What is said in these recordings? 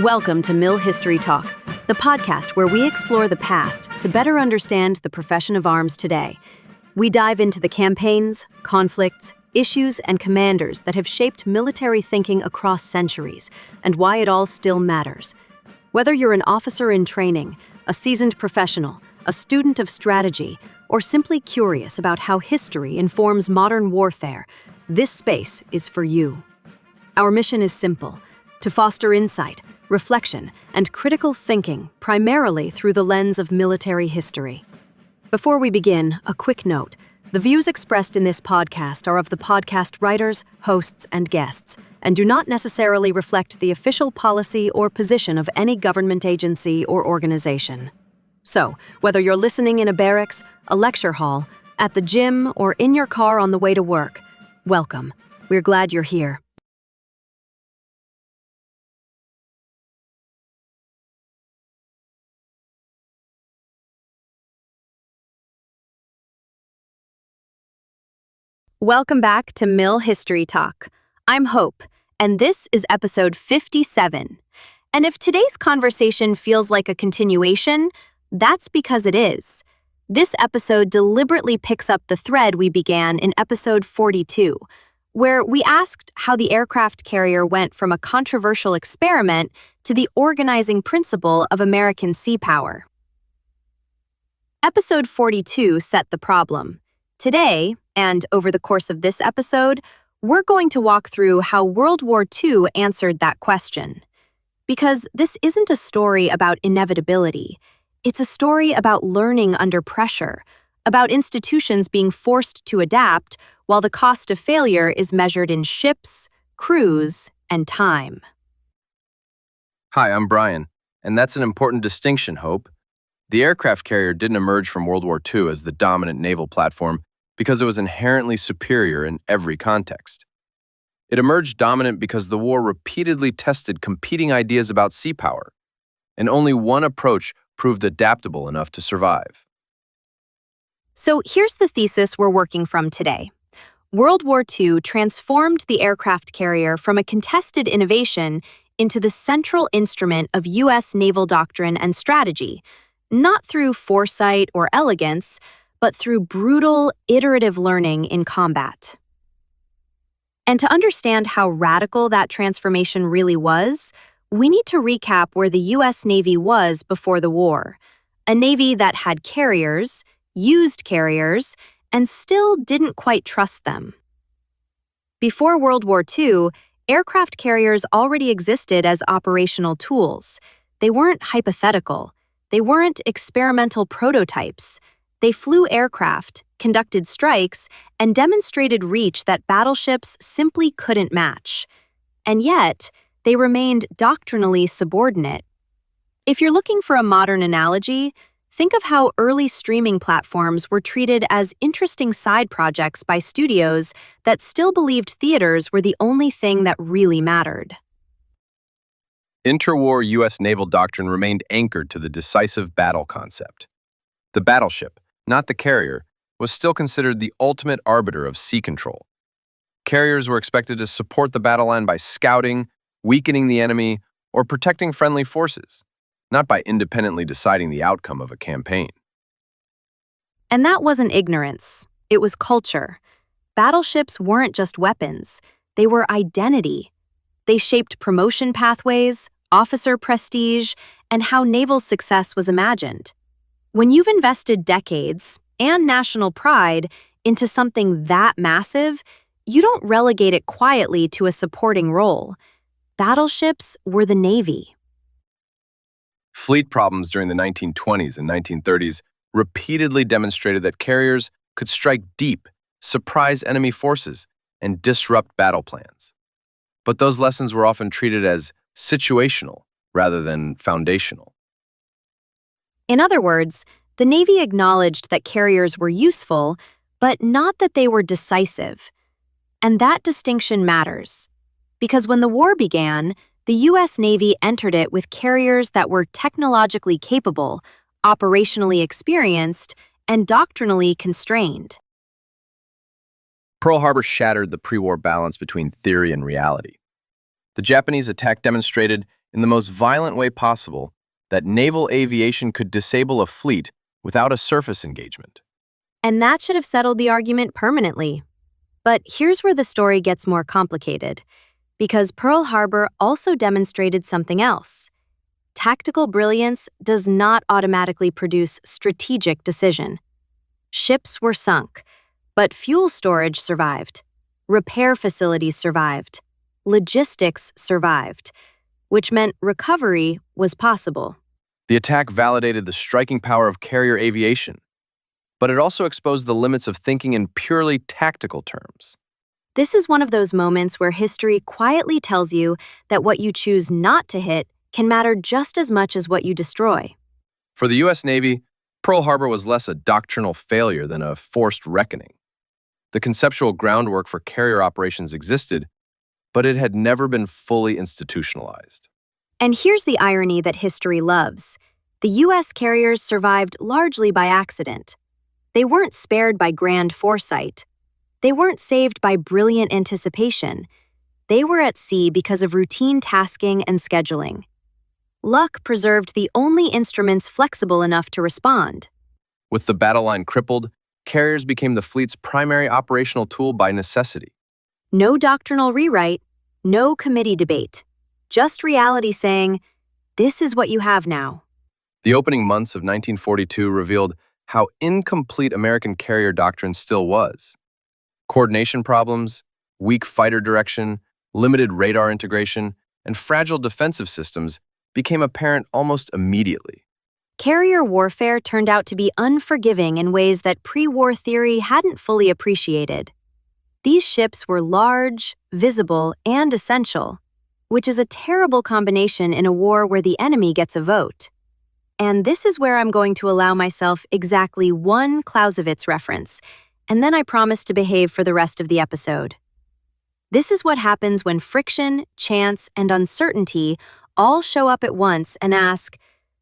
Welcome to Mill History Talk, the podcast where we explore the past to better understand the profession of arms today. We dive into the campaigns, conflicts, issues, and commanders that have shaped military thinking across centuries, and why it all still matters. Whether you're an officer in training, a seasoned professional, a student of strategy, or simply curious about how history informs modern warfare, this space is for you. Our mission is simple: to foster insight, reflection, and critical thinking primarily through the lens of military history. Before we begin, a quick note. The views expressed in this podcast are of the podcast writers, hosts, and guests, and do not necessarily reflect the official policy or position of any government agency or organization. So, whether you're listening in a barracks, a lecture hall, at the gym, or in your car on the way to work, welcome. We're glad you're here. Welcome back to Mill History Talk. I'm Hope, and this is episode 57. And if today's conversation feels like a continuation, that's because it is. This episode deliberately picks up the thread we began in episode 42, where we asked how the aircraft carrier went from a controversial experiment to the organizing principle of American sea power. Episode 42 set the problem. Today, and over the course of this episode, we're going to walk through how World War II answered that question. Because this isn't a story about inevitability. It's a story about learning under pressure, about institutions being forced to adapt while the cost of failure is measured in ships, crews, and time. Hi, I'm Brian, and that's an important distinction, Hope. The aircraft carrier didn't emerge from World War II as the dominant naval platform because it was inherently superior in every context. It emerged dominant because the war repeatedly tested competing ideas about sea power, and only one approach proved adaptable enough to survive. So here's the thesis we're working from today. World War II transformed the aircraft carrier from a contested innovation into the central instrument of U.S. naval doctrine and strategy, not through foresight or elegance, but through brutal, iterative learning in combat. And to understand how radical that transformation really was, we need to recap where the U.S. Navy was before the war. A Navy that had carriers, used carriers, and still didn't quite trust them. Before World War II, aircraft carriers already existed as operational tools. They weren't hypothetical. They weren't experimental prototypes. They flew aircraft, conducted strikes, and demonstrated reach that battleships simply couldn't match. And yet, they remained doctrinally subordinate. If you're looking for a modern analogy, think of how early streaming platforms were treated as interesting side projects by studios that still believed theaters were the only thing that really mattered. Interwar U.S. naval doctrine remained anchored to the decisive battle concept. The battleship, not the carrier, was still considered the ultimate arbiter of sea control. Carriers were expected to support the battle line by scouting, weakening the enemy, or protecting friendly forces, not by independently deciding the outcome of a campaign. And that wasn't ignorance. It was culture. Battleships weren't just weapons. They were identity. They shaped promotion pathways, officer prestige, and how naval success was imagined. When you've invested decades and national pride into something that massive, you don't relegate it quietly to a supporting role. Battleships were the Navy. Fleet problems during the 1920s and 1930s repeatedly demonstrated that carriers could strike deep, surprise enemy forces, and disrupt battle plans. But those lessons were often treated as situational rather than foundational. In other words, the Navy acknowledged that carriers were useful, but not that they were decisive. And that distinction matters, because when the war began, the U.S. Navy entered it with carriers that were technologically capable, operationally experienced, and doctrinally constrained. Pearl Harbor shattered the pre-war balance between theory and reality. The Japanese attack demonstrated in the most violent way possible, that naval aviation could disable a fleet without a surface engagement. And that should have settled the argument permanently. But here's where the story gets more complicated, because Pearl Harbor also demonstrated something else. Tactical brilliance does not automatically produce strategic decision. Ships were sunk, but fuel storage survived. Repair facilities survived. Logistics survived, which meant recovery was possible. The attack validated the striking power of carrier aviation, but it also exposed the limits of thinking in purely tactical terms. This is one of those moments where history quietly tells you that what you choose not to hit can matter just as much as what you destroy. For the U.S. Navy, Pearl Harbor was less a doctrinal failure than a forced reckoning. The conceptual groundwork for carrier operations existed, but it had never been fully institutionalized. And here's the irony that history loves. The U.S. carriers survived largely by accident. They weren't spared by grand foresight. They weren't saved by brilliant anticipation. They were at sea because of routine tasking and scheduling. Luck preserved the only instruments flexible enough to respond. With the battle line crippled, carriers became the fleet's primary operational tool by necessity. No doctrinal rewrite, no committee debate. Just reality saying, this is what you have now. The opening months of 1942 revealed how incomplete American carrier doctrine still was. Coordination problems, weak fighter direction, limited radar integration, and fragile defensive systems became apparent almost immediately. Carrier warfare turned out to be unforgiving in ways that pre-war theory hadn't fully appreciated. These ships were large, visible, and essential, which is a terrible combination in a war where the enemy gets a vote. And this is where I'm going to allow myself exactly one Clausewitz reference, and then I promise to behave for the rest of the episode. This is what happens when friction, chance, and uncertainty all show up at once and ask,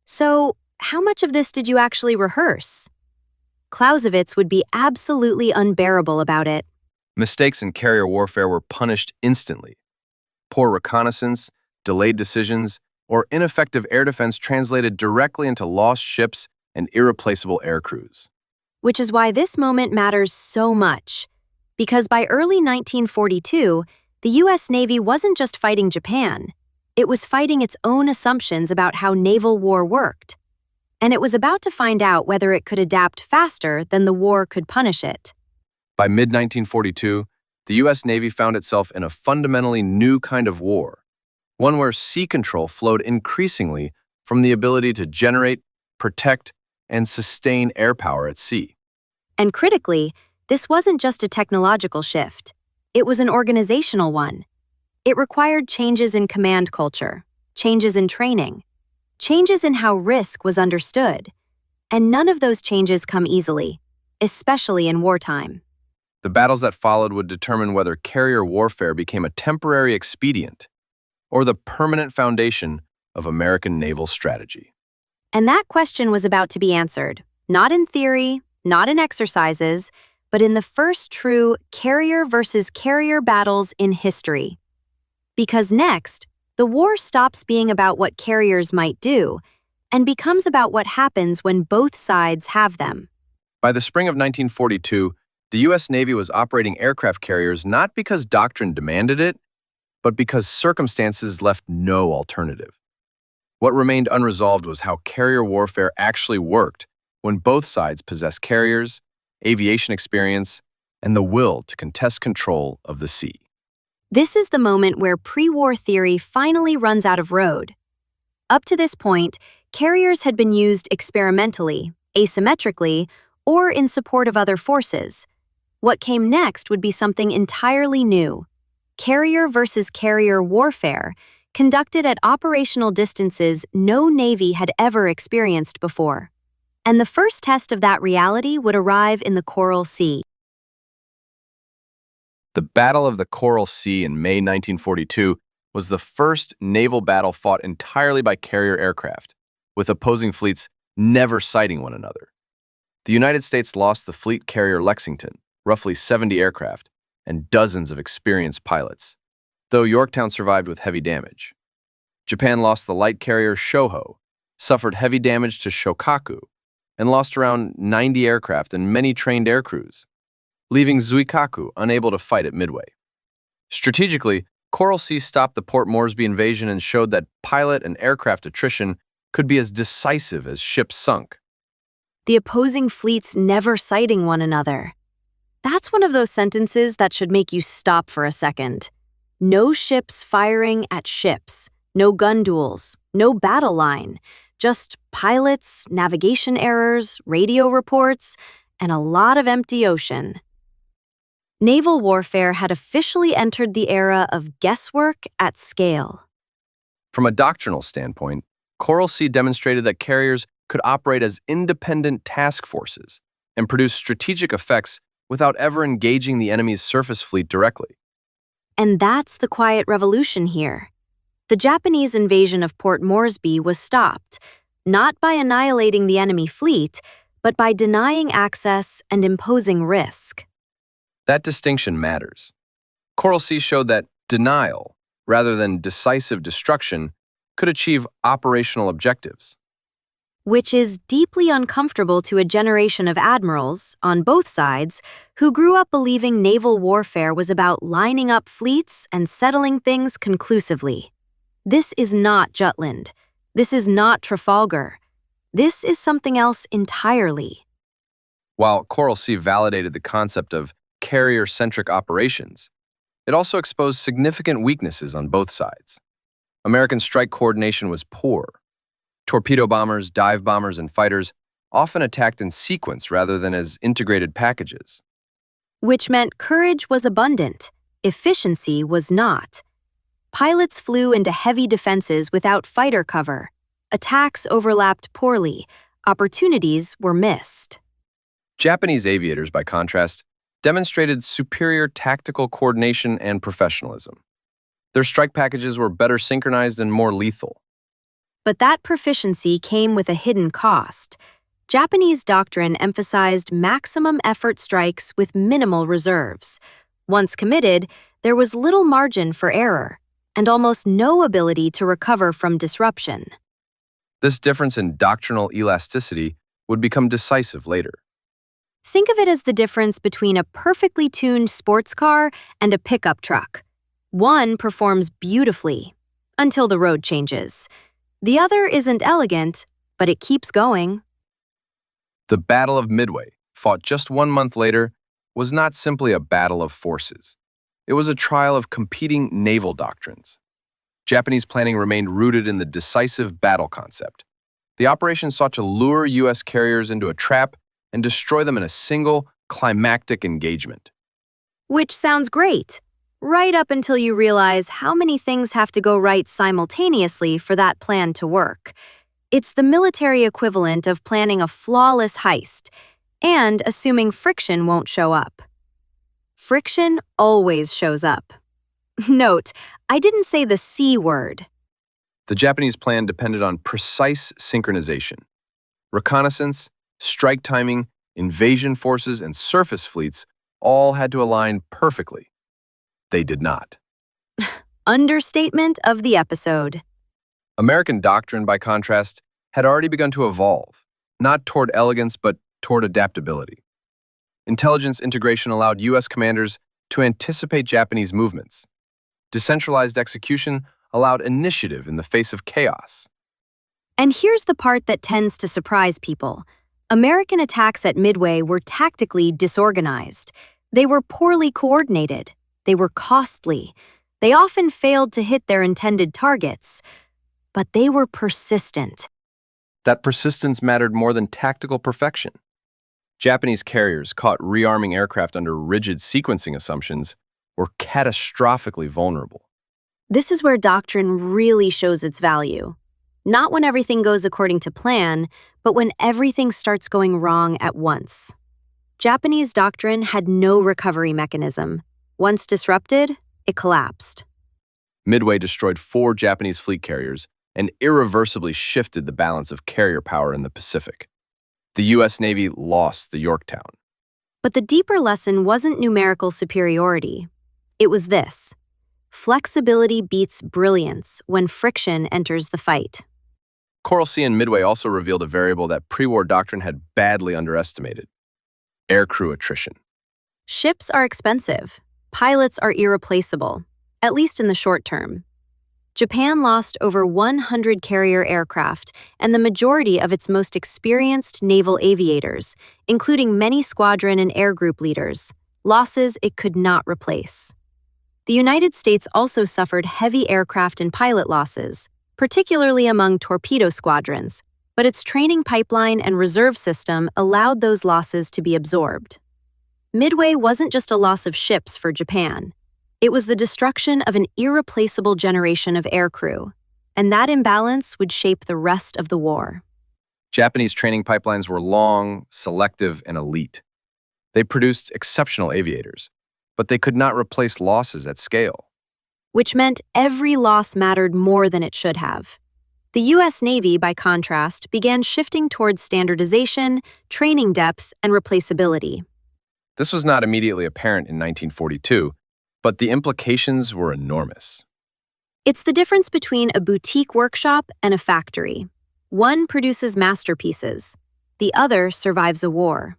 so how much of this did you actually rehearse? Clausewitz would be absolutely unbearable about it. Mistakes in carrier warfare were punished instantly. Poor reconnaissance, delayed decisions, or ineffective air defense translated directly into lost ships and irreplaceable aircrews. Which is why this moment matters so much. Because by early 1942, the U.S. Navy wasn't just fighting Japan. It was fighting its own assumptions about how naval war worked. And it was about to find out whether it could adapt faster than the war could punish it. By mid-1942, the U.S. Navy found itself in a fundamentally new kind of war, one where sea control flowed increasingly from the ability to generate, protect, and sustain air power at sea. And critically, this wasn't just a technological shift. It was an organizational one. It required changes in command culture, changes in training, changes in how risk was understood. And none of those changes come easily, especially in wartime. The battles that followed would determine whether carrier warfare became a temporary expedient or the permanent foundation of American naval strategy. And that question was about to be answered, not in theory, not in exercises, but in the first true carrier versus carrier battles in history. Because next, the war stops being about what carriers might do and becomes about what happens when both sides have them. By the spring of 1942, the U.S. Navy was operating aircraft carriers not because doctrine demanded it, but because circumstances left no alternative. What remained unresolved was how carrier warfare actually worked when both sides possessed carriers, aviation experience, and the will to contest control of the sea. This is the moment where pre-war theory finally runs out of road. Up to this point, carriers had been used experimentally, asymmetrically, or in support of other forces. What came next would be something entirely new: carrier versus carrier warfare, conducted at operational distances no Navy had ever experienced before. And the first test of that reality would arrive in the Coral Sea. The Battle of the Coral Sea in May 1942 was the first naval battle fought entirely by carrier aircraft, with opposing fleets never sighting one another. The United States lost the fleet carrier Lexington, roughly 70 aircraft, and dozens of experienced pilots, though Yorktown survived with heavy damage. Japan lost the light carrier Shoho, suffered heavy damage to Shokaku, and lost around 90 aircraft and many trained aircrews, leaving Zuikaku unable to fight at Midway. Strategically, Coral Sea stopped the Port Moresby invasion and showed that pilot and aircraft attrition could be as decisive as ships sunk. The opposing fleets never sighting one another. That's one of those sentences that should make you stop for a second. No ships firing at ships, no gun duels, no battle line, just pilots, navigation errors, radio reports, and a lot of empty ocean. Naval warfare had officially entered the era of guesswork at scale. From a doctrinal standpoint, Coral Sea demonstrated that carriers could operate as independent task forces and produce strategic effects without ever engaging the enemy's surface fleet directly. And that's the quiet revolution here. The Japanese invasion of Port Moresby was stopped, not by annihilating the enemy fleet, but by denying access and imposing risk. That distinction matters. Coral Sea showed that denial, rather than decisive destruction, could achieve operational objectives. Which is deeply uncomfortable to a generation of admirals, on both sides, who grew up believing naval warfare was about lining up fleets and settling things conclusively. This is not Jutland. This is not Trafalgar. This is something else entirely. While Coral Sea validated the concept of carrier-centric operations, it also exposed significant weaknesses on both sides. American strike coordination was poor. Torpedo bombers, dive bombers, and fighters often attacked in sequence rather than as integrated packages. Which meant courage was abundant, efficiency was not. Pilots flew into heavy defenses without fighter cover. Attacks overlapped poorly. Opportunities were missed. Japanese aviators, by contrast, demonstrated superior tactical coordination and professionalism. Their strike packages were better synchronized and more lethal. But that proficiency came with a hidden cost. Japanese doctrine emphasized maximum effort strikes with minimal reserves. Once committed, there was little margin for error, and almost no ability to recover from disruption. This difference in doctrinal elasticity would become decisive later. Think of it as the difference between a perfectly tuned sports car and a pickup truck. One performs beautifully, until the road changes. The other isn't elegant, but it keeps going. The Battle of Midway, fought just 1 month later, was not simply a battle of forces. It was a trial of competing naval doctrines. Japanese planning remained rooted in the decisive battle concept. The operation sought to lure U.S. carriers into a trap and destroy them in a single, climactic engagement. Which sounds great, right up until you realize how many things have to go right simultaneously for that plan to work. It's the military equivalent of planning a flawless heist and assuming friction won't show up. Friction always shows up. Note, I didn't say the C word. The Japanese plan depended on precise synchronization. Reconnaissance, strike timing, invasion forces, and surface fleets all had to align perfectly. They did not. Understatement of the episode. American doctrine, by contrast, had already begun to evolve, not toward elegance but toward adaptability. Intelligence integration allowed U.S. commanders to anticipate Japanese movements. Decentralized execution allowed initiative in the face of chaos. And here's the part that tends to surprise people. American attacks at Midway were tactically disorganized. They were poorly coordinated. They were costly. They often failed to hit their intended targets. But they were persistent. That persistence mattered more than tactical perfection. Japanese carriers, caught rearming aircraft under rigid sequencing assumptions, were catastrophically vulnerable. This is where doctrine really shows its value. Not when everything goes according to plan, but when everything starts going wrong at once. Japanese doctrine had no recovery mechanism. Once disrupted, it collapsed. Midway destroyed 4 Japanese fleet carriers and irreversibly shifted the balance of carrier power in the Pacific. The U.S. Navy lost the Yorktown. But the deeper lesson wasn't numerical superiority. It was this. Flexibility beats brilliance when friction enters the fight. Coral Sea and Midway also revealed a variable that pre-war doctrine had badly underestimated: aircrew attrition. Ships are expensive. Pilots are irreplaceable, at least in the short term. Japan lost over 100 carrier aircraft and the majority of its most experienced naval aviators, including many squadron and air group leaders, losses it could not replace. The United States also suffered heavy aircraft and pilot losses, particularly among torpedo squadrons, but its training pipeline and reserve system allowed those losses to be absorbed. Midway wasn't just a loss of ships for Japan. It was the destruction of an irreplaceable generation of aircrew, and that imbalance would shape the rest of the war. Japanese training pipelines were long, selective, and elite. They produced exceptional aviators, but they could not replace losses at scale. Which meant every loss mattered more than it should have. The U.S. Navy, by contrast, began shifting towards standardization, training depth, and replaceability. This was not immediately apparent in 1942, but the implications were enormous. It's the difference between a boutique workshop and a factory. One produces masterpieces. The other survives a war.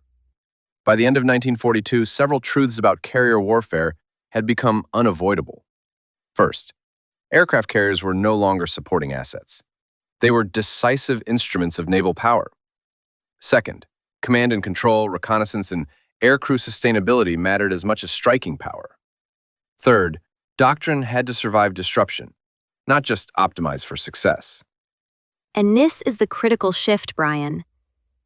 By the end of 1942, several truths about carrier warfare had become unavoidable. First, aircraft carriers were no longer supporting assets. They were decisive instruments of naval power. Second, command and control, reconnaissance, and aircrew sustainability mattered as much as striking power. Third, doctrine had to survive disruption, not just optimize for success. And this is the critical shift, Brian.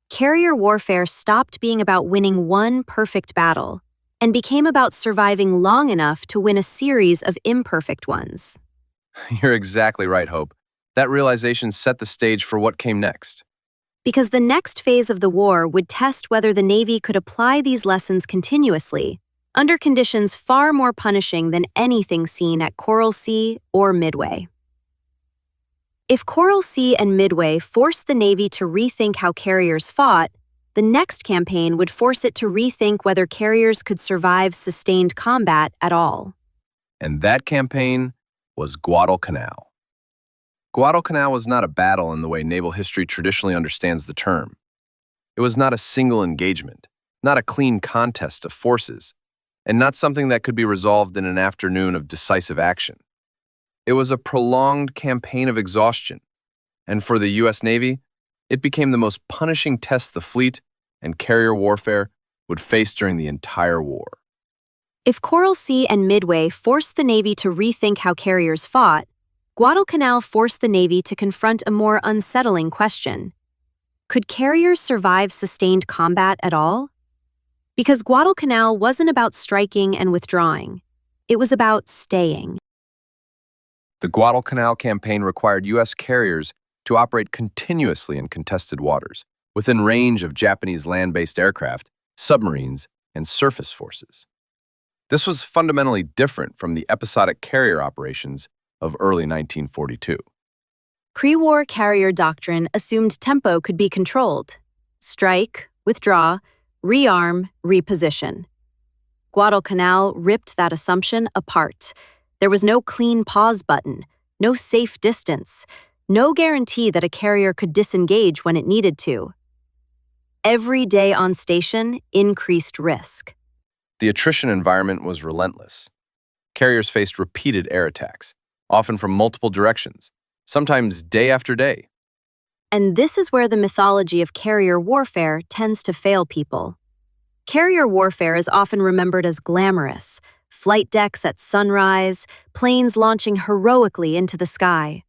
Carrier warfare stopped being about winning one perfect battle and became about surviving long enough to win a series of imperfect ones. You're exactly right, Hope. That realization set the stage for what came next. Because the next phase of the war would test whether the Navy could apply these lessons continuously, under conditions far more punishing than anything seen at Coral Sea or Midway. If Coral Sea and Midway forced the Navy to rethink how carriers fought, the next campaign would force it to rethink whether carriers could survive sustained combat at all. And that campaign was Guadalcanal. Guadalcanal was not a battle in the way naval history traditionally understands the term. It was not a single engagement, not a clean contest of forces, and not something that could be resolved in an afternoon of decisive action. It was a prolonged campaign of exhaustion, and for the U.S. Navy, it became the most punishing test the fleet and carrier warfare would face during the entire war. If Coral Sea and Midway forced the Navy to rethink how carriers fought, Guadalcanal forced the Navy to confront a more unsettling question. Could carriers survive sustained combat at all? Because Guadalcanal wasn't about striking and withdrawing. It was about staying. The Guadalcanal campaign required U.S. carriers to operate continuously in contested waters, within range of Japanese land-based aircraft, submarines, and surface forces. This was fundamentally different from the episodic carrier operations of early 1942. Pre-war carrier doctrine assumed tempo could be controlled. Strike, withdraw, rearm, reposition. Guadalcanal ripped that assumption apart. There was no clean pause button, no safe distance, no guarantee that a carrier could disengage when it needed to. Every day on station increased risk. The attrition environment was relentless. Carriers faced repeated air attacks, often from multiple directions, sometimes day after day. And this is where the mythology of carrier warfare tends to fail people. Carrier warfare is often remembered as glamorous, flight decks at sunrise, planes launching heroically into the sky.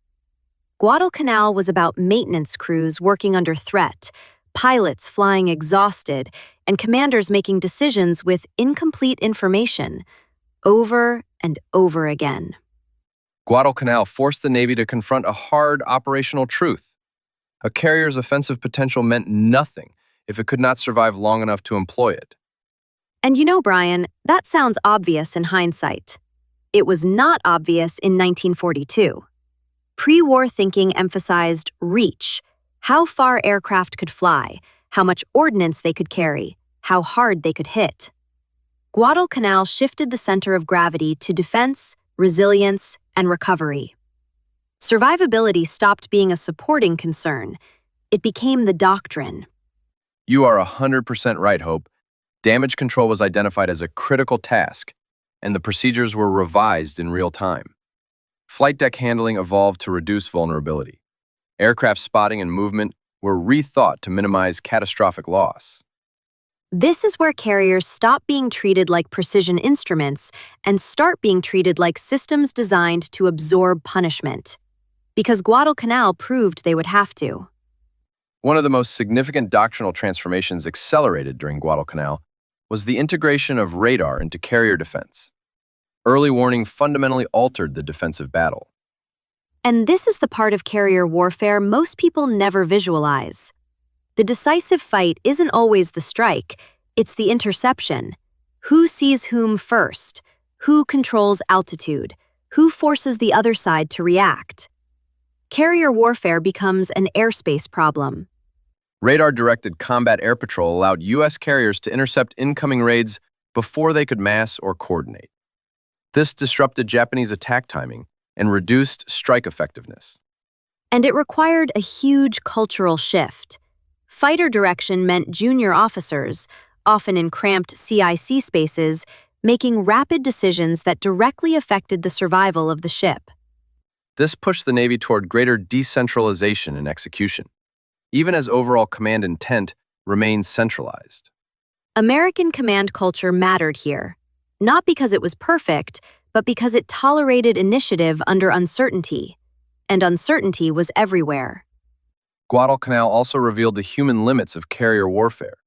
Guadalcanal was about maintenance crews working under threat, pilots flying exhausted, and commanders making decisions with incomplete information, over and over again. Guadalcanal forced the Navy to confront a hard operational truth. A carrier's offensive potential meant nothing if it could not survive long enough to employ it. And you know, Brian, that sounds obvious in hindsight. It was not obvious in 1942. Pre-war thinking emphasized reach, how far aircraft could fly, how much ordnance they could carry, how hard they could hit. Guadalcanal shifted the center of gravity to defense, resilience, and recovery. Survivability stopped being a supporting concern. It became the doctrine. You are 100% right, Hope. Damage control was identified as a critical task, and the procedures were revised in real time. Flight deck handling evolved to reduce vulnerability. Aircraft spotting and movement were rethought to minimize catastrophic loss. This is where carriers stop being treated like precision instruments and start being treated like systems designed to absorb punishment. Because Guadalcanal proved they would have to. One of the most significant doctrinal transformations accelerated during Guadalcanal was the integration of radar into carrier defense. Early warning fundamentally altered the defensive battle. And this is the part of carrier warfare most people never visualize. The decisive fight isn't always the strike, it's the interception. Who sees whom first? Who controls altitude? Who forces the other side to react? Carrier warfare becomes an airspace problem. Radar-directed combat air patrol allowed U.S. carriers to intercept incoming raids before they could mass or coordinate. This disrupted Japanese attack timing and reduced strike effectiveness. And it required a huge cultural shift. Fighter direction meant junior officers, often in cramped CIC spaces, making rapid decisions that directly affected the survival of the ship. This pushed the Navy toward greater decentralization in execution, even as overall command intent remained centralized. American command culture mattered here, not because it was perfect, but because it tolerated initiative under uncertainty. And uncertainty was everywhere. Guadalcanal also revealed the human limits of carrier warfare.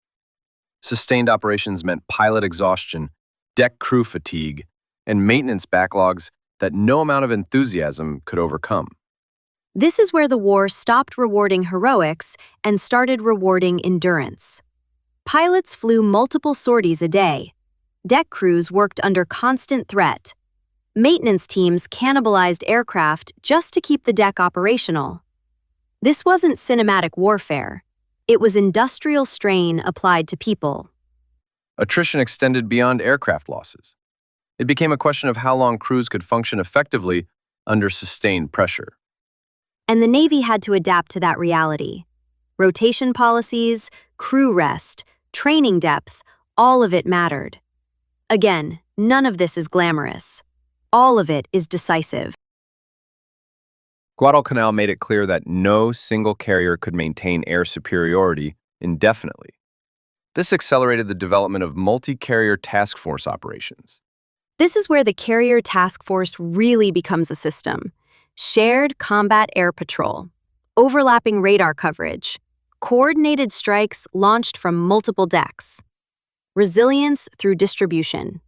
Sustained operations meant pilot exhaustion, deck crew fatigue, and maintenance backlogs that no amount of enthusiasm could overcome. This is where the war stopped rewarding heroics and started rewarding endurance. Pilots flew multiple sorties a day. Deck crews worked under constant threat. Maintenance teams cannibalized aircraft just to keep the deck operational. This wasn't cinematic warfare. It was industrial strain applied to people. Attrition extended beyond aircraft losses. It became a question of how long crews could function effectively under sustained pressure. And the Navy had to adapt to that reality. Rotation policies, crew rest, training depth, all of it mattered. Again, none of this is glamorous. All of it is decisive. Guadalcanal made it clear that no single carrier could maintain air superiority indefinitely. This accelerated the development of multi-carrier task force operations. This is where the carrier task force really becomes a system. Shared combat air patrol, overlapping radar coverage, coordinated strikes launched from multiple decks, resilience through distribution.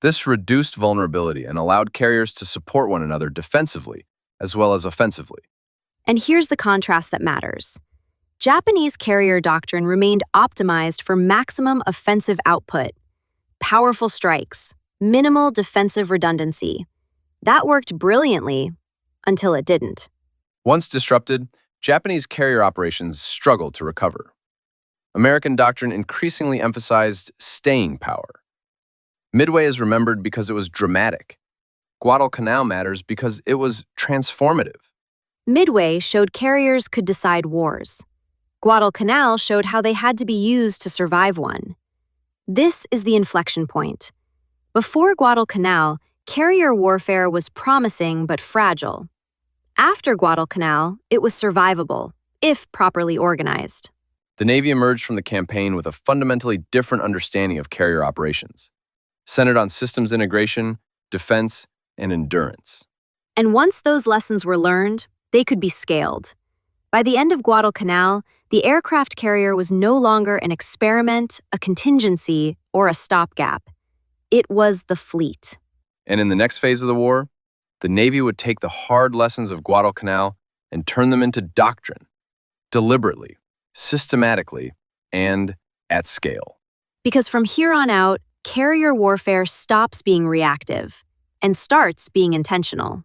This reduced vulnerability and allowed carriers to support one another defensively as well as offensively. And here's the contrast that matters. Japanese carrier doctrine remained optimized for maximum offensive output, powerful strikes, minimal defensive redundancy. That worked brilliantly until it didn't. Once disrupted, Japanese carrier operations struggled to recover. American doctrine increasingly emphasized staying power. Midway is remembered because it was dramatic. Guadalcanal matters because it was transformative. Midway showed carriers could decide wars. Guadalcanal showed how they had to be used to survive one. This is the inflection point. Before Guadalcanal, carrier warfare was promising but fragile. After Guadalcanal, it was survivable, if properly organized. The Navy emerged from the campaign with a fundamentally different understanding of carrier operations, centered on systems integration, defense, and endurance. And once those lessons were learned, they could be scaled. By the end of Guadalcanal, the aircraft carrier was no longer an experiment, a contingency, or a stopgap. It was the fleet. And in the next phase of the war, the Navy would take the hard lessons of Guadalcanal and turn them into doctrine, deliberately, systematically, and at scale. Because from here on out, carrier warfare stops being reactive and starts being intentional.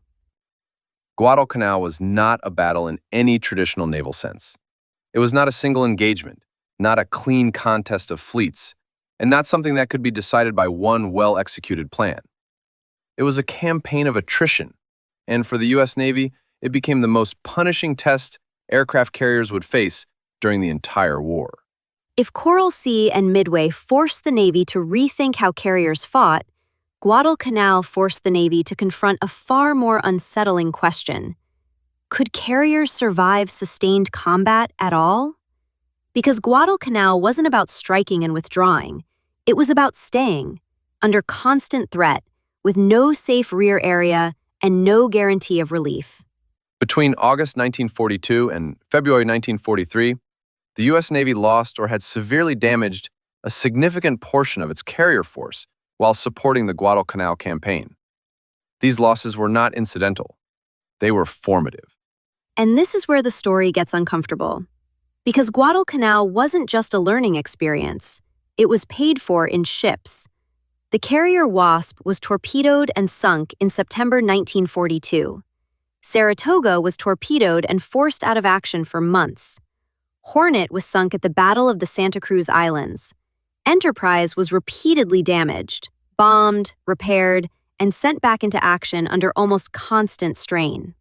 Guadalcanal was not a battle in any traditional naval sense. It was not a single engagement, not a clean contest of fleets, and not something that could be decided by one well-executed plan. It was a campaign of attrition, and for the U.S. Navy, it became the most punishing test aircraft carriers would face during the entire war. If Coral Sea and Midway forced the Navy to rethink how carriers fought, Guadalcanal forced the Navy to confront a far more unsettling question. Could carriers survive sustained combat at all? Because Guadalcanal wasn't about striking and withdrawing, it was about staying, under constant threat, with no safe rear area and no guarantee of relief. Between August 1942 and February 1943, the U.S. Navy lost or had severely damaged a significant portion of its carrier force while supporting the Guadalcanal campaign. These losses were not incidental. They were formative. And this is where the story gets uncomfortable. Because Guadalcanal wasn't just a learning experience, it was paid for in ships. The carrier Wasp was torpedoed and sunk in September 1942. Saratoga was torpedoed and forced out of action for months. Hornet was sunk at the Battle of the Santa Cruz Islands. Enterprise was repeatedly damaged, bombed, repaired, and sent back into action under almost constant strain.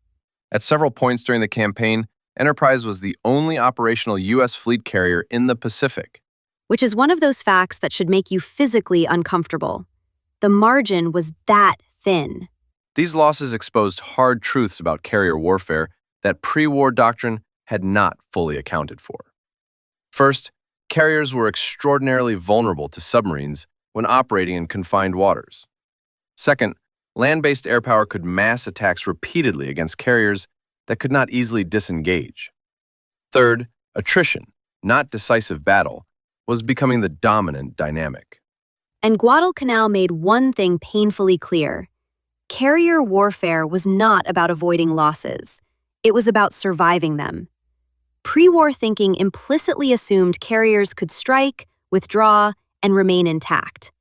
At several points during the campaign, Enterprise was the only operational U.S. fleet carrier in the Pacific. Which is one of those facts that should make you physically uncomfortable. The margin was that thin. These losses exposed hard truths about carrier warfare that pre-war doctrine had not fully accounted for. First, carriers were extraordinarily vulnerable to submarines when operating in confined waters. Second, land-based air power could mass attacks repeatedly against carriers that could not easily disengage. Third, attrition, not decisive battle, was becoming the dominant dynamic. And Guadalcanal made one thing painfully clear. Carrier warfare was not about avoiding losses. It was about surviving them. Pre-war thinking implicitly assumed carriers could strike, withdraw, and remain intact.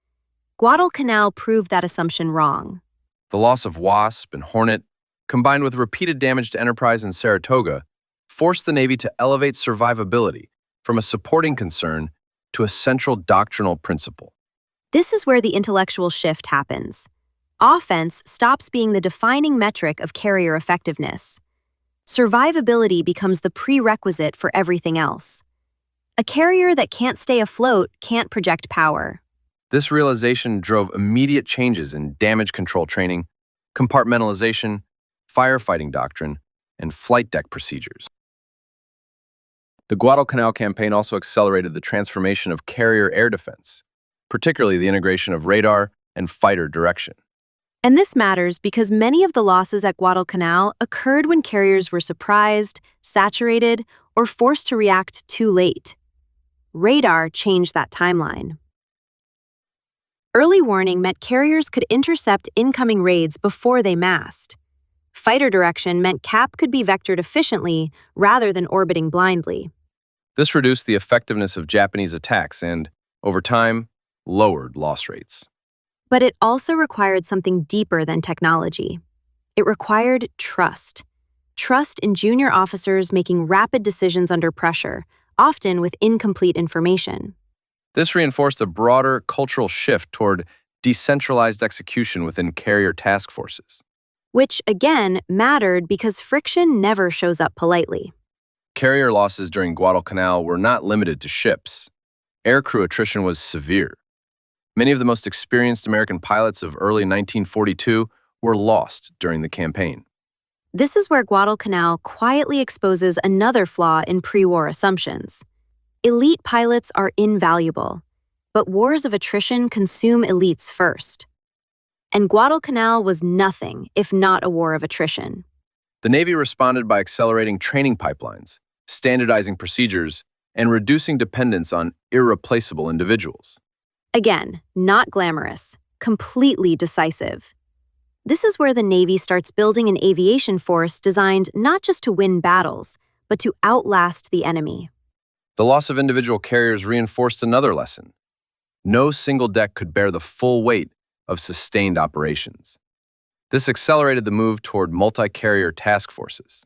Guadalcanal proved that assumption wrong. The loss of Wasp and Hornet, combined with repeated damage to Enterprise and Saratoga, forced the Navy to elevate survivability from a supporting concern to a central doctrinal principle. This is where the intellectual shift happens. Offense stops being the defining metric of carrier effectiveness. Survivability becomes the prerequisite for everything else. A carrier that can't stay afloat can't project power. This realization drove immediate changes in damage control training, compartmentalization, firefighting doctrine, and flight deck procedures. The Guadalcanal campaign also accelerated the transformation of carrier air defense, particularly the integration of radar and fighter direction. And this matters because many of the losses at Guadalcanal occurred when carriers were surprised, saturated, or forced to react too late. Radar changed that timeline. Early warning meant carriers could intercept incoming raids before they massed. Fighter direction meant CAP could be vectored efficiently rather than orbiting blindly. This reduced the effectiveness of Japanese attacks and, over time, lowered loss rates. But it also required something deeper than technology. It required trust. Trust in junior officers making rapid decisions under pressure, often with incomplete information. This reinforced a broader cultural shift toward decentralized execution within carrier task forces. Which, again, mattered because friction never shows up politely. Carrier losses during Guadalcanal were not limited to ships. Aircrew attrition was severe. Many of the most experienced American pilots of early 1942 were lost during the campaign. This is where Guadalcanal quietly exposes another flaw in pre-war assumptions. Elite pilots are invaluable, but wars of attrition consume elites first. And Guadalcanal was nothing if not a war of attrition. The Navy responded by accelerating training pipelines, standardizing procedures, and reducing dependence on irreplaceable individuals. Again, not glamorous, completely decisive. This is where the Navy starts building an aviation force designed not just to win battles, but to outlast the enemy. The loss of individual carriers reinforced another lesson. No single deck could bear the full weight of sustained operations. This accelerated the move toward multi-carrier task forces.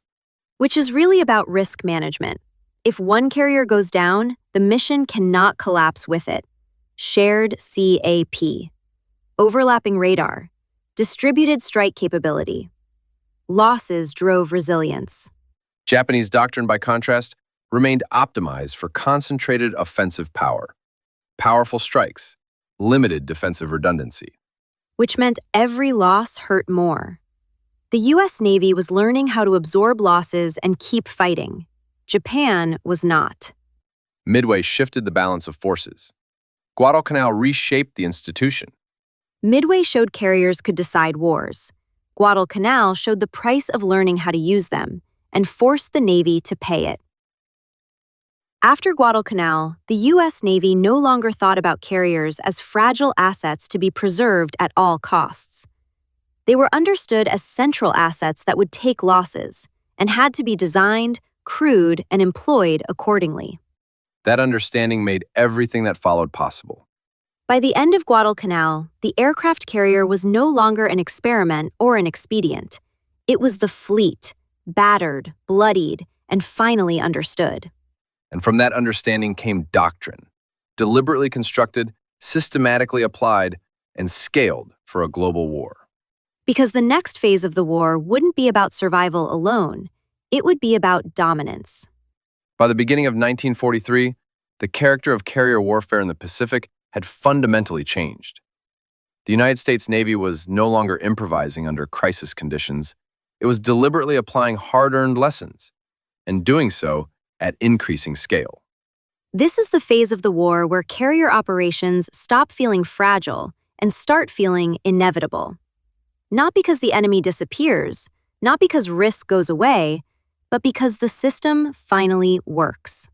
Which is really about risk management. If one carrier goes down, the mission cannot collapse with it. Shared CAP. Overlapping radar. Distributed strike capability. Losses drove resilience. Japanese doctrine, by contrast, remained optimized for concentrated offensive power, powerful strikes, limited defensive redundancy. Which meant every loss hurt more. The U.S. Navy was learning how to absorb losses and keep fighting. Japan was not. Midway shifted the balance of forces. Guadalcanal reshaped the institution. Midway showed carriers could decide wars. Guadalcanal showed the price of learning how to use them and forced the Navy to pay it. After Guadalcanal, the U.S. Navy no longer thought about carriers as fragile assets to be preserved at all costs. They were understood as central assets that would take losses and had to be designed, crewed, and employed accordingly. That understanding made everything that followed possible. By the end of Guadalcanal, the aircraft carrier was no longer an experiment or an expedient. It was the fleet, battered, bloodied, and finally understood. And from that understanding came doctrine, deliberately constructed, systematically applied, and scaled for a global war. Because the next phase of the war wouldn't be about survival alone, it would be about dominance. By the beginning of 1943, the character of carrier warfare in the Pacific had fundamentally changed. The United States Navy was no longer improvising under crisis conditions. It was deliberately applying hard-earned lessons, and doing so at increasing scale. This is the phase of the war where carrier operations stop feeling fragile and start feeling inevitable. Not because the enemy disappears, not because risk goes away, but because the system finally works.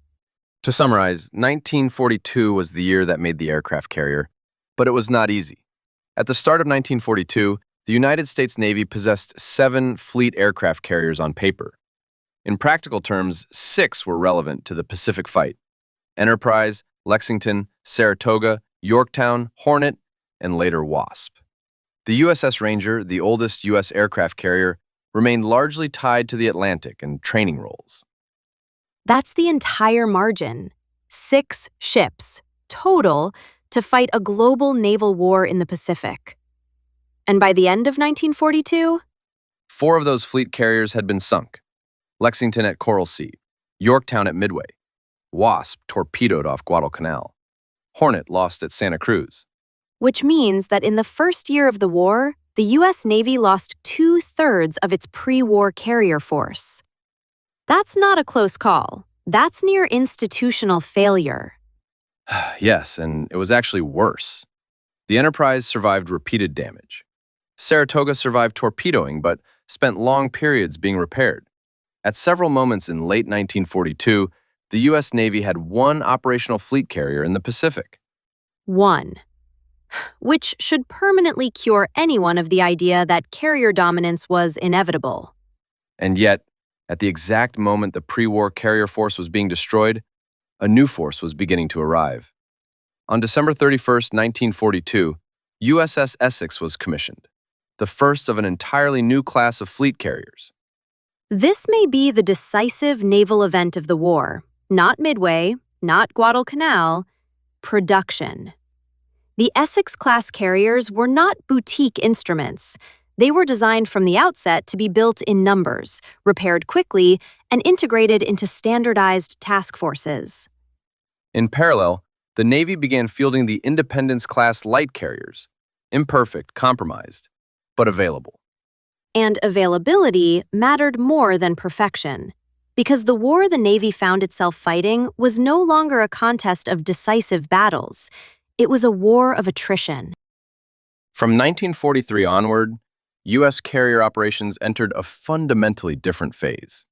To summarize, 1942 was the year that made the aircraft carrier, but it was not easy. At the start of 1942, the United States Navy possessed 7 fleet aircraft carriers on paper. In practical terms, 6 were relevant to the Pacific fight: Enterprise, Lexington, Saratoga, Yorktown, Hornet, and later Wasp. The USS Ranger, the oldest U.S. aircraft carrier, remained largely tied to the Atlantic and training roles. That's the entire margin. 6 ships, total, to fight a global naval war in the Pacific. And by the end of 1942, 4 of those fleet carriers had been sunk: Lexington at Coral Sea, Yorktown at Midway, Wasp torpedoed off Guadalcanal, Hornet lost at Santa Cruz. which means that in the first year of the war, the U.S. Navy lost 2/3 of its pre-war carrier force. That's not a close call. That's near institutional failure. Yes, and it was actually worse. The Enterprise survived repeated damage. Saratoga survived torpedoing, but spent long periods being repaired. At several moments in late 1942, the U.S. Navy had 1 operational fleet carrier in the Pacific. 1. Which should permanently cure anyone of the idea that carrier dominance was inevitable. And yet, at the exact moment the pre-war carrier force was being destroyed, a new force was beginning to arrive. On December 31st, 1942, USS Essex was commissioned, the first of an entirely new class of fleet carriers. This may be the decisive naval event of the war. Not Midway, not Guadalcanal, production. The Essex-class carriers were not boutique instruments. They were designed from the outset to be built in numbers, repaired quickly, and integrated into standardized task forces. In parallel, the Navy began fielding the Independence-class light carriers, imperfect, compromised, but available. And availability mattered more than perfection, because the war the Navy found itself fighting was no longer a contest of decisive battles. It was a war of attrition. From 1943 onward, U.S. carrier operations entered a fundamentally different phase.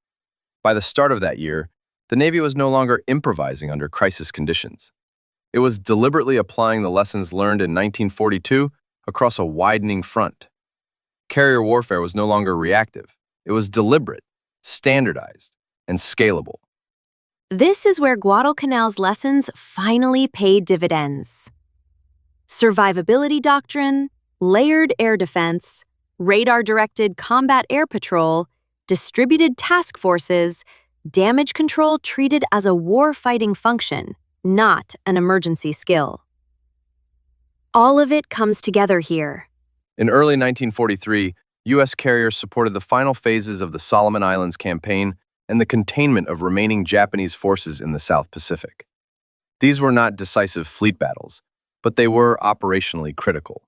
By the start of that year, the Navy was no longer improvising under crisis conditions. It was deliberately applying the lessons learned in 1942 across a widening front. Carrier warfare was no longer reactive. It was deliberate, standardized, and scalable. This is where Guadalcanal's lessons finally paid dividends. Survivability doctrine, layered air defense, radar-directed combat air patrol, distributed task forces, damage control treated as a war-fighting function, not an emergency skill. All of it comes together here. In early 1943, U.S. carriers supported the final phases of the Solomon Islands campaign and the containment of remaining Japanese forces in the South Pacific. These were not decisive fleet battles, but they were operationally critical.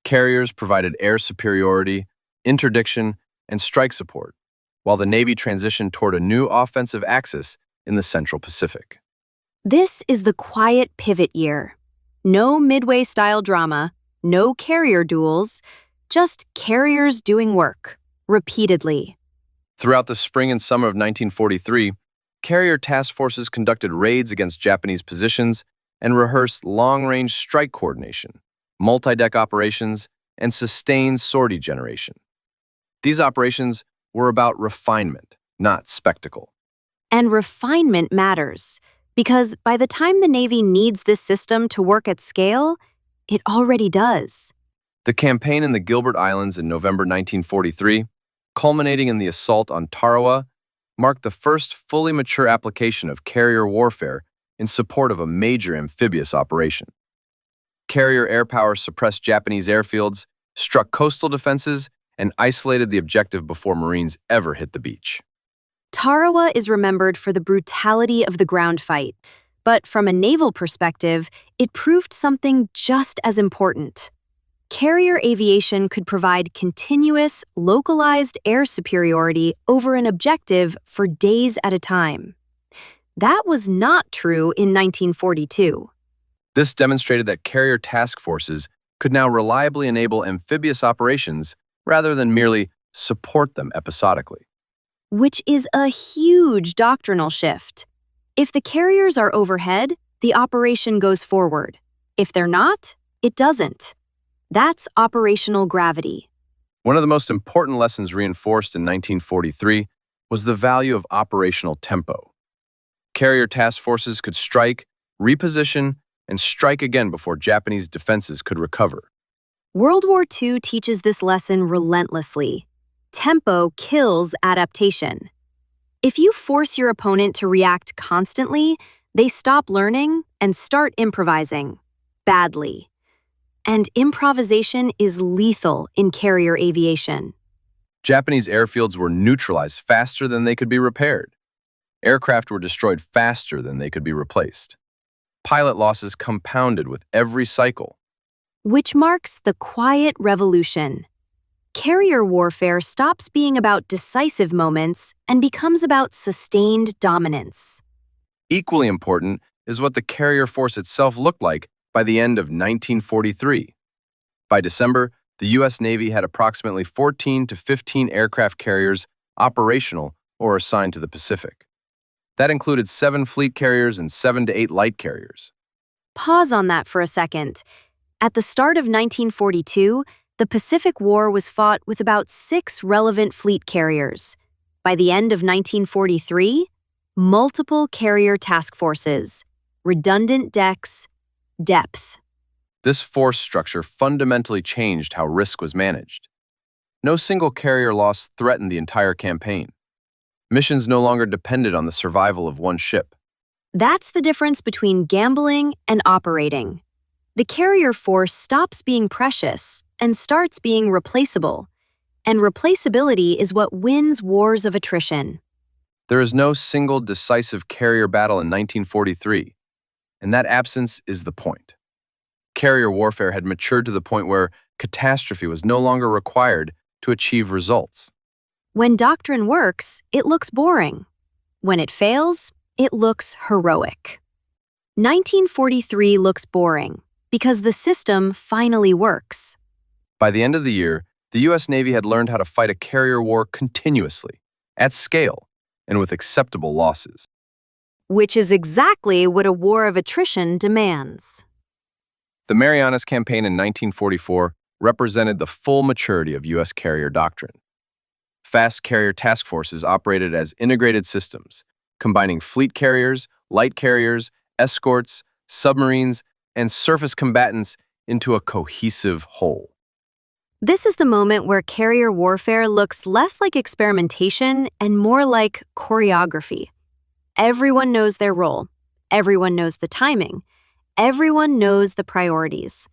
Carriers provided air superiority, interdiction, and strike support, while the Navy transitioned toward a new offensive axis in the Central Pacific. This is the quiet pivot year. No Midway-style drama, no carrier duels, just carriers doing work, repeatedly. Throughout the spring and summer of 1943, carrier task forces conducted raids against Japanese positions and rehearsed long-range strike coordination, multi-deck operations, and sustained sortie generation. These operations were about refinement, not spectacle. And refinement matters, because by the time the Navy needs this system to work at scale, it already does. The campaign in the Gilbert Islands in November 1943, culminating in the assault on Tarawa, marked the first fully mature application of carrier warfare in support of a major amphibious operation. Carrier air power suppressed Japanese airfields, struck coastal defenses, and isolated the objective before Marines ever hit the beach. Tarawa is remembered for the brutality of the ground fight, but from a naval perspective, it proved something just as important. Carrier aviation could provide continuous, localized air superiority over an objective for days at a time. That was not true in 1942. This demonstrated that carrier task forces could now reliably enable amphibious operations rather than merely support them episodically. Which is a huge doctrinal shift. If the carriers are overhead, the operation goes forward. If they're not, it doesn't. That's operational gravity. One of the most important lessons reinforced in 1943 was the value of operational tempo. Carrier task forces could strike, reposition, and strike again before Japanese defenses could recover. World War II teaches this lesson relentlessly. Tempo kills adaptation. If you force your opponent to react constantly, they stop learning and start improvising. Badly. And improvisation is lethal in carrier aviation. Japanese airfields were neutralized faster than they could be repaired. Aircraft were destroyed faster than they could be replaced. Pilot losses compounded with every cycle. Which marks the quiet revolution. Carrier warfare stops being about decisive moments and becomes about sustained dominance. Equally important is what the carrier force itself looked like by the end of 1943. By December, the U.S. Navy had approximately 14 to 15 aircraft carriers operational or assigned to the Pacific. That included 7 fleet carriers and 7 to 8 light carriers. Pause on that for a second. At the start of 1942, the Pacific War was fought with about 6 relevant fleet carriers. By the end of 1943, multiple carrier task forces, redundant decks, depth. This force structure fundamentally changed how risk was managed. No single carrier loss threatened the entire campaign. Missions no longer depended on the survival of one ship. That's the difference between gambling and operating. The carrier force stops being precious and starts being replaceable. And replaceability is what wins wars of attrition. There is no single decisive carrier battle in 1943, and that absence is the point. Carrier warfare had matured to the point where catastrophe was no longer required to achieve results. When doctrine works, it looks boring. When it fails, it looks heroic. 1943 looks boring because the system finally works. By the end of the year, the U.S. Navy had learned how to fight a carrier war continuously, at scale, and with acceptable losses. Which is exactly what a war of attrition demands. The Marianas Campaign in 1944 represented the full maturity of U.S. carrier doctrine. Fast carrier task forces operated as integrated systems, combining fleet carriers, light carriers, escorts, submarines, and surface combatants into a cohesive whole. This is the moment where carrier warfare looks less like experimentation and more like choreography. Everyone knows their role. Everyone knows the timing. Everyone knows the priorities.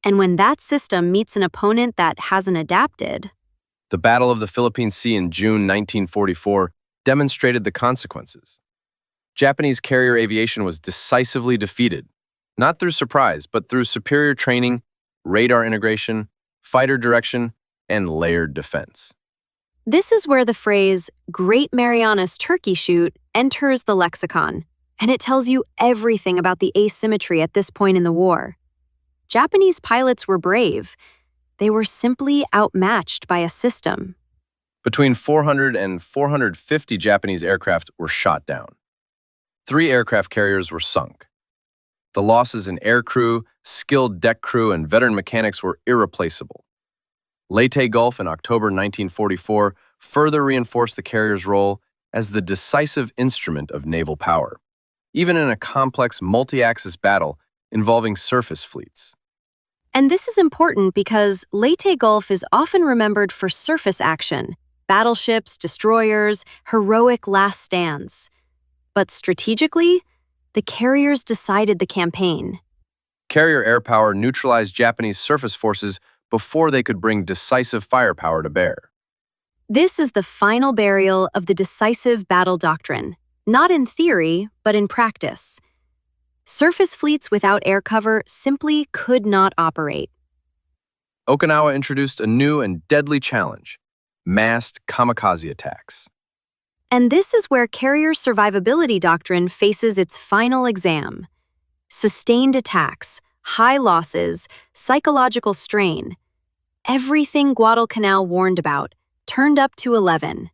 And when that system meets an opponent that hasn't adapted, The Battle of the Philippine Sea in June 1944 demonstrated the consequences. Japanese carrier aviation was decisively defeated, not through surprise, but through superior training, radar integration, fighter direction, and layered defense. this is where the phrase Great Marianas Turkey Shoot enters the lexicon, and it tells you everything about the asymmetry at this point in the war. Japanese pilots were brave. They were simply outmatched by a system. Between 400 and 450 Japanese aircraft were shot down. 3 aircraft carriers were sunk. The losses in aircrew, skilled deck crew, and veteran mechanics were irreplaceable. Leyte Gulf in October 1944 further reinforced the carrier's role as the decisive instrument of naval power, even in a complex multi-axis battle involving surface fleets. And this is important because Leyte Gulf is often remembered for surface action, battleships, destroyers, heroic last stands. But strategically, the carriers decided the campaign. Carrier air power neutralized Japanese surface forces before they could bring decisive firepower to bear. This is the final burial of the decisive battle doctrine, not in theory, but in practice. Surface fleets without air cover simply could not operate. Okinawa introduced a new and deadly challenge: massed kamikaze attacks. And this is where carrier survivability doctrine faces its final exam. Sustained attacks, high losses, psychological strain. Everything Guadalcanal warned about turned up to 11.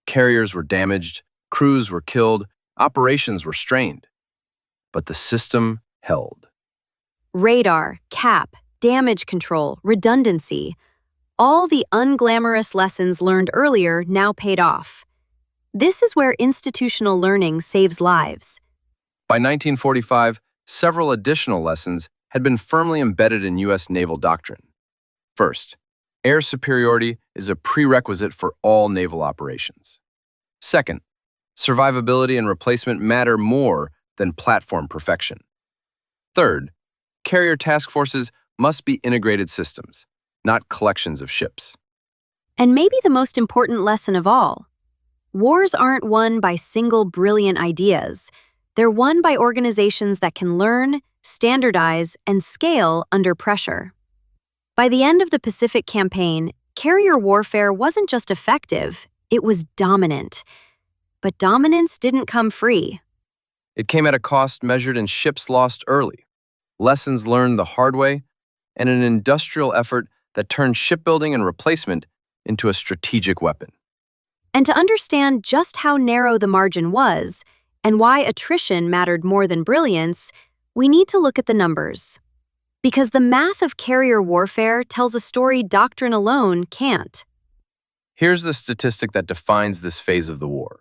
Carriers were damaged, crews were killed, operations were strained. But the system held. Radar, cap, damage control, redundancy. All the unglamorous lessons learned earlier now paid off. This is where institutional learning saves lives. By 1945, several additional lessons had been firmly embedded in U.S. naval doctrine. First, air superiority is a prerequisite for all naval operations. Second, survivability and replacement matter more than platform perfection. Third, carrier task forces must be integrated systems, not collections of ships. And maybe the most important lesson of all, wars aren't won by single brilliant ideas. They're won by organizations that can learn, standardize, and scale under pressure. By the end of the Pacific Campaign, carrier warfare wasn't just effective, it was dominant. But dominance didn't come free. It came at a cost measured in ships lost early, lessons learned the hard way, and an industrial effort that turned shipbuilding and replacement into a strategic weapon. And to understand just how narrow the margin was, and why attrition mattered more than brilliance, we need to look at the numbers. Because the math of carrier warfare tells a story doctrine alone can't. Here's the statistic that defines this phase of the war.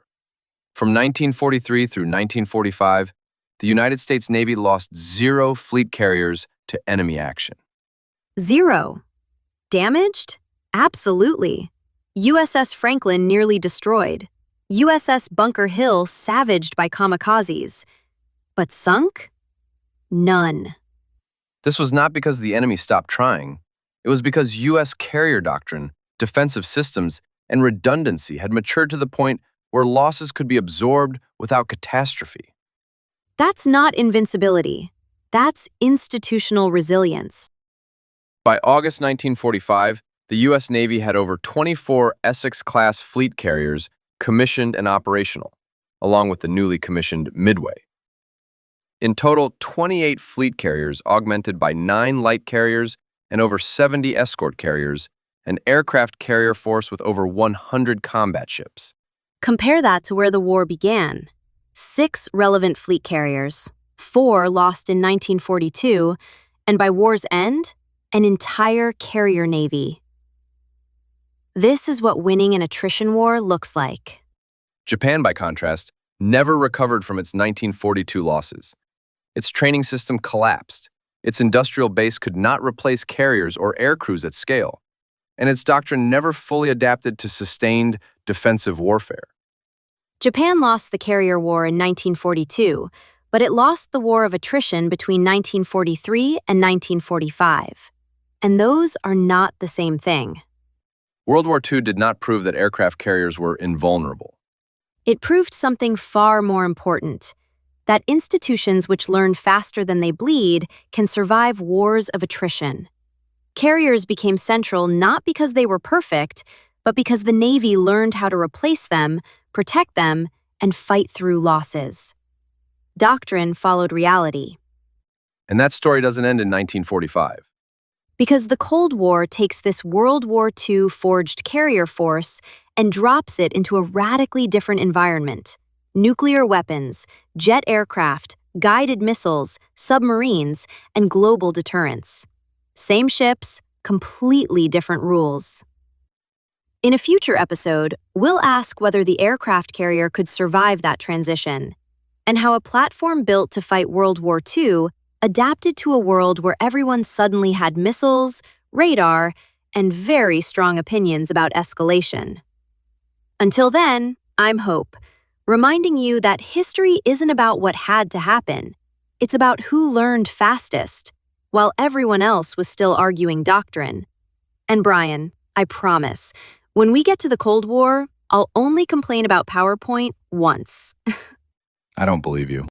From 1943 through 1945, the United States Navy lost 0 fleet carriers to enemy action. 0. Damaged? Absolutely. USS Franklin nearly destroyed. USS Bunker Hill savaged by kamikazes. But sunk? None. This was not because the enemy stopped trying. It was because U.S. carrier doctrine, defensive systems, and redundancy had matured to the point where losses could be absorbed without catastrophe. That's not invincibility. That's institutional resilience. By August 1945, the U.S. Navy had over 24 Essex-class fleet carriers commissioned and operational, along with the newly commissioned Midway. In total, 28 fleet carriers augmented by 9 light carriers and over 70 escort carriers, an aircraft carrier force with over 100 combat ships. Compare that to where the war began. 6 relevant fleet carriers, 4 lost in 1942, and by war's end, an entire carrier navy. This is what winning an attrition war looks like. Japan, by contrast, never recovered from its 1942 losses. Its training system collapsed. Its industrial base could not replace carriers or aircrews at scale, and its doctrine never fully adapted to sustained defensive warfare. Japan lost the carrier war in 1942, but it lost the War of Attrition between 1943 and 1945. And those are not the same thing. World War II did not prove that aircraft carriers were invulnerable. It proved something far more important, that institutions which learn faster than they bleed can survive wars of attrition. Carriers became central not because they were perfect, but because the Navy learned how to replace them, protect them, and fight through losses. Doctrine followed reality. And that story doesn't end in 1945. Because the Cold War takes this World War II forged carrier force and drops it into a radically different environment. Nuclear weapons, jet aircraft, guided missiles, submarines, and global deterrence. Same ships, completely different rules. In a future episode, we'll ask whether the aircraft carrier could survive that transition, and how a platform built to fight World War II adapted to a world where everyone suddenly had missiles, radar, and very strong opinions about escalation. Until then, I'm Hope, reminding you that history isn't about what had to happen. It's about who learned fastest, while everyone else was still arguing doctrine. And Brian, I promise, when we get to the Cold War, I'll only complain about PowerPoint once. I don't believe you.